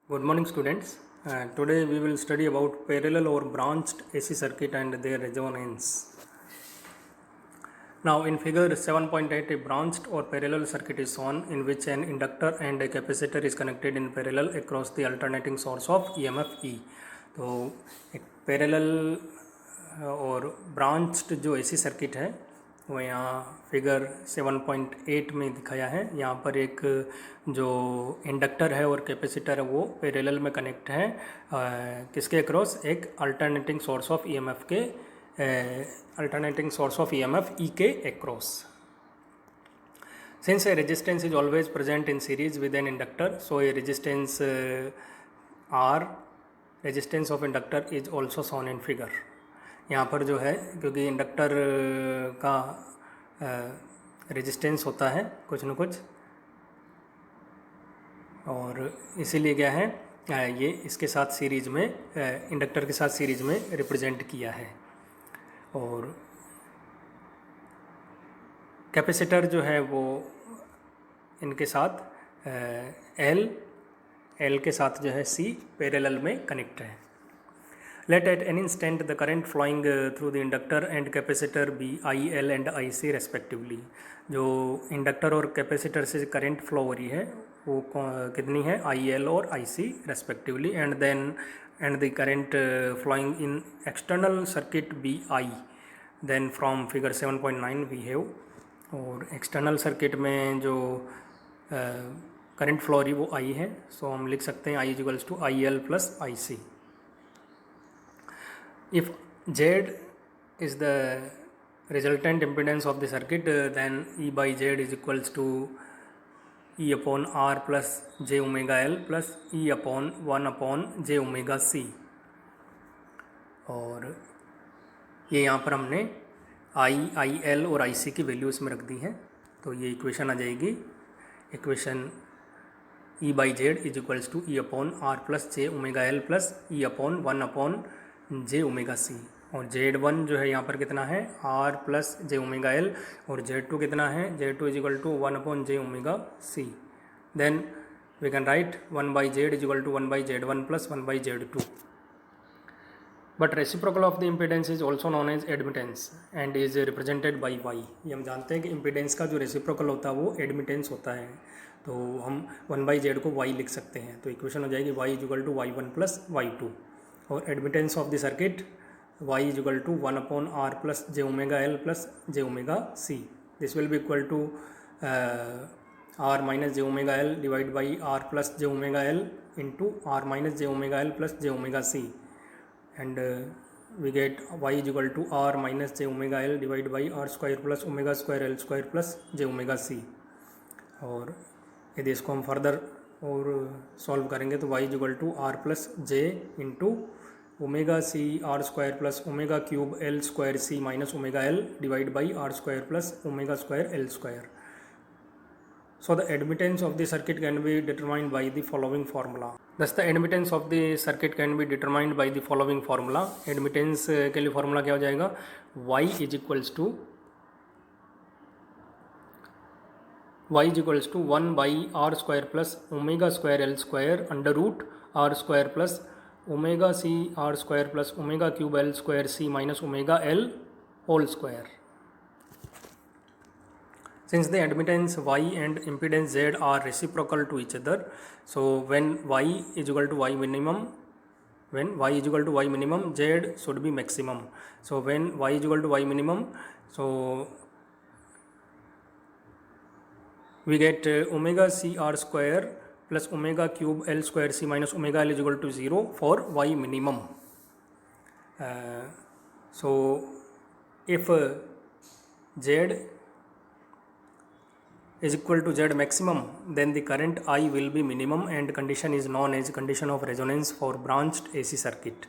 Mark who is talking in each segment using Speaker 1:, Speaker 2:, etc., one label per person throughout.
Speaker 1: Good morning, students. Today we will study about parallel or branched AC circuit and their resonance. Now, in figure 7.8, a branched or parallel circuit is shown in which an inductor and a capacitor is connected in parallel across the alternating source of EMF E. तो एक parallel और branched जो AC circuit है वो यहाँ figure 7.8 में दिखाया है। यहाँ पर एक जो इंडक्टर है और कैपेसिटर है वो पैरेलल में कनेक्ट है किसके अक्रॉस, एक अल्टरनेटिंग सोर्स ऑफ ईएमएफ के alternating source of EMF E के across. Since a resistance is always present in series with an inductor, so a resistance R, resistance of inductor is also shown in figure. यहाँ पर जो है क्योंकि inductor का resistance होता है कुछ न कुछ, और इसीलिए क्या है ये इसके साथ सीरीज में इंडक्टर के साथ सीरीज में रिप्रेजेंट किया है। और कैपेसिटर जो है वो इनके साथ एल के साथ जो है सी पैरेलल में कनेक्ट है। Let at any instant the current flowing through the inductor and capacitor be I L and I C respectively. जो इंडक्टर और कैपेसिटर से करंट फ्लो हो रही है वो कितनी है, आई एल और I C respectively, and then and the current flowing in external circuit BI, then from figure 7.9 we have, और external circuit में जो current flow रही वो I है, so हम लिख सकते हैं I is equals to IL plus IC. If Z is the resultant impedance of the circuit, then E by Z is equals to E upon R plus J omega L plus E upon 1 upon J omega C. और ये यहाँ पर हमने आई L और I सी की value इसमें रख दी है, तो ये इक्वेशन आ जाएगी। Equation E by Z is equals to E upon R plus J omega L plus E upon 1 upon J omega C। और Z1 जो है यहाँ पर कितना है, R plus J omega L, और Z2 कितना है, Z2 is equal to 1 upon J omega C। Then we can write 1 by Z is equal to 1 by Z1 plus 1 by Z2। But reciprocal of the impedance is also known as admittance and is represented by Y. ये हम जानते हैं कि impedance का जो reciprocal होता है वो एडमिटेंस होता है, तो हम 1 बाई जेड को वाई लिख सकते हैं। तो इक्वेशन हो जाएगी Y is equal to y1 plus y2, और admittance of the circuit y is equal to 1 upon r plus j omega l plus j omega c। This will be equal to r minus j omega l divide by r plus j omega l into r minus j omega l plus j omega c, and we get y is equal to r minus j omega l divided by r square plus omega square l square plus j omega c। और यदि इसको हम further और solve करेंगे तो y is equal to r plus j into omega C R square plus omega cube L square C minus omega L divide by R square plus omega square L square. So the admittance of the circuit can be determined by the following formula. Thus the admittance of the circuit can be determined by the following formula. Admittance के लिए formula क्या हो जाएगा, y is equals to 1 by r square plus omega square l square under root r square plus omega c r square plus omega cube l square c minus omega l whole square. Since the admittance y and impedance z are reciprocal to each other, so when y is equal to y minimum, z should be maximum. So when y is equal to y minimum, so we get omega c r square plus omega cube l square c minus omega l is equal to 0 for y minimum. So if z is equal to z maximum, then the current I will be minimum, and condition is known as condition of resonance for branched AC circuit.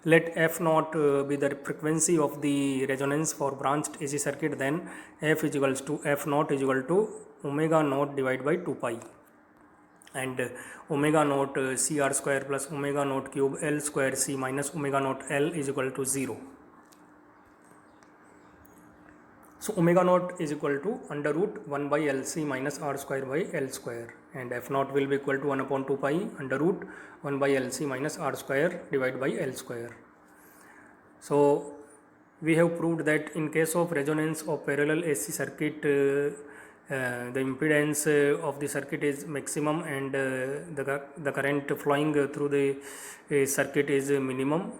Speaker 1: Let f naught be the frequency of the resonance for branched AC circuit, then f is equals to f naught is equal to omega naught divided by 2 pi, and omega naught cr square plus omega naught cube l square c minus omega naught l is equal to 0. So omega naught is equal to under root 1 by LC minus R square by L square, and F naught will be equal to 1 upon 2 pi under root 1 by LC minus R square divided by L square. So we have proved that in case of resonance of parallel AC circuit, the impedance of the circuit is maximum and the current flowing through the circuit is minimum.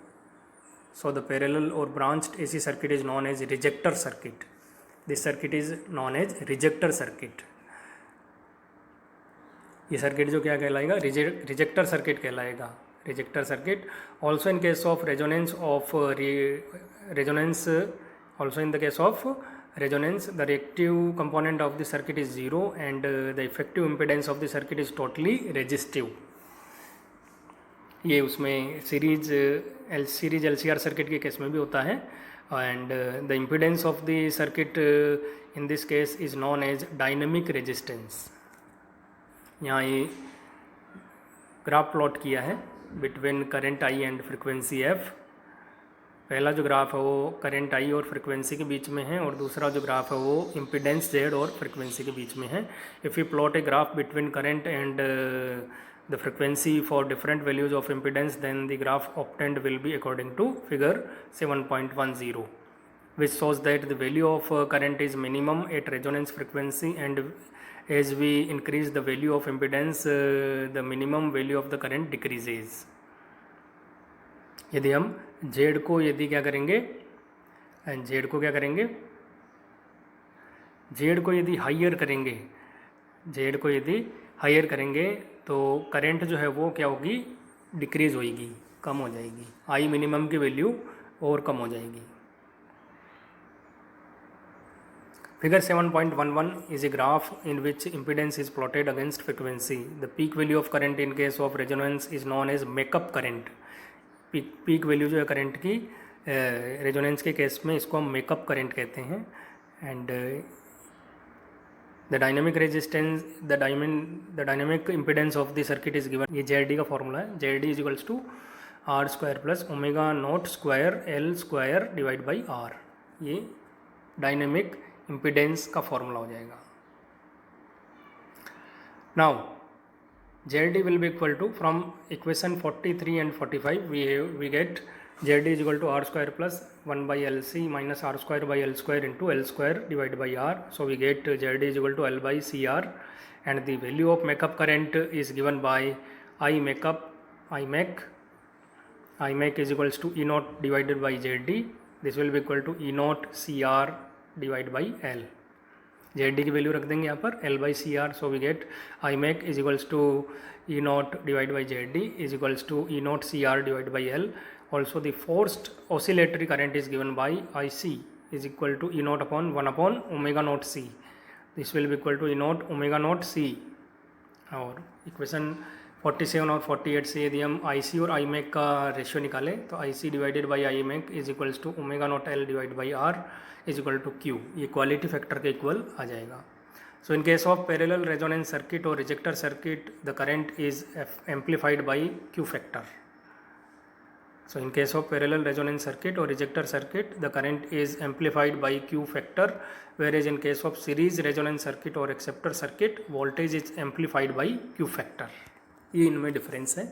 Speaker 1: So the parallel or branched AC circuit is known as rejector circuit. This circuit is known as rejector circuit. ये circuit जो क्या कहलाएगा, ejector circuit कहलाएगा, ejector circuit. Also in case of resonance of resonance, also in the case of resonance, the reactive component of the circuit is 0 and the effective impedance of the circuit is totally resistive. ये उसमें series LCR circuit के case में भी होता है. And the impedance of the circuit in this case is known as dynamic resistance. यहाँ ये graph plot किया है between current I and frequency F. पहला जो ग्राफ है वो करंट आई और फ्रिक्वेंसी के बीच में है और दूसरा जो ग्राफ है वो इम्पिडेंस जेड और फ्रिक्वेंसी के बीच में है. If you plot a graph between current and the frequency for different values of impedance, then the graph obtained will be according to figure 7.10, which shows that the value of current is minimum at resonance frequency, and as we increase the value of impedance, the minimum value of the current decreases. यदि हम Z को यदि क्या करेंगे, Z को क्या करेंगे, Z को यदि हाइयर करेंगे, Z को यदि हाइयर करेंगे तो करंट जो है वो क्या होगी, डिक्रीज होगी, कम हो जाएगी. आई मिनिमम की वैल्यू और कम हो जाएगी. Figure 7.11 is a graph in which impedance is plotted against frequency. The peak value of current in case of resonance is known as makeup current. Peak value जो है करंट की resonance के case में इसको हम मेकअप करंट कहते हैं. And the dynamic resistance, the dynamic impedance of the circuit is given. ये ZD का फॉर्मूला है. ZD is equals to R square plus omega naught square L square divided by R. ये dynamic impedance का formula हो जाएगा. Now ZD will be equal to, from equation 43 and 45 we get ZD is equal to R square plus 1 by LC minus R square by L square into L square divided by R. So we get ZD is equal to L by CR, and the value of makeup current is given by IMAC is equals to E naught divided by ZD. This will be equal to E naught CR divided by L. ZD की value रख देंगे यहाँ पर L by CR. So we get IMAC is equals to E naught divided by ZD is equals to E naught CR divided by L. Also the forced oscillatory current is given by IC is equal to E naught upon 1 upon omega naught C. This will be equal to E naught omega naught C. और equation 47 और 48 से यदि हम IC और IMAC का ratio निकालें तो IC divided by IMAC is equals to omega naught L divide by R is equal to Q. ये क्वालिटी फैक्टर के इक्वल आ जाएगा. So in case of parallel resonance circuit or rejector circuit, the current is amplified by Q factor. So in case of parallel resonance circuit or rejector circuit, the current is amplified by Q factor, whereas in case of series resonance circuit or acceptor circuit, voltage is amplified by Q factor. ये इनमें difference है.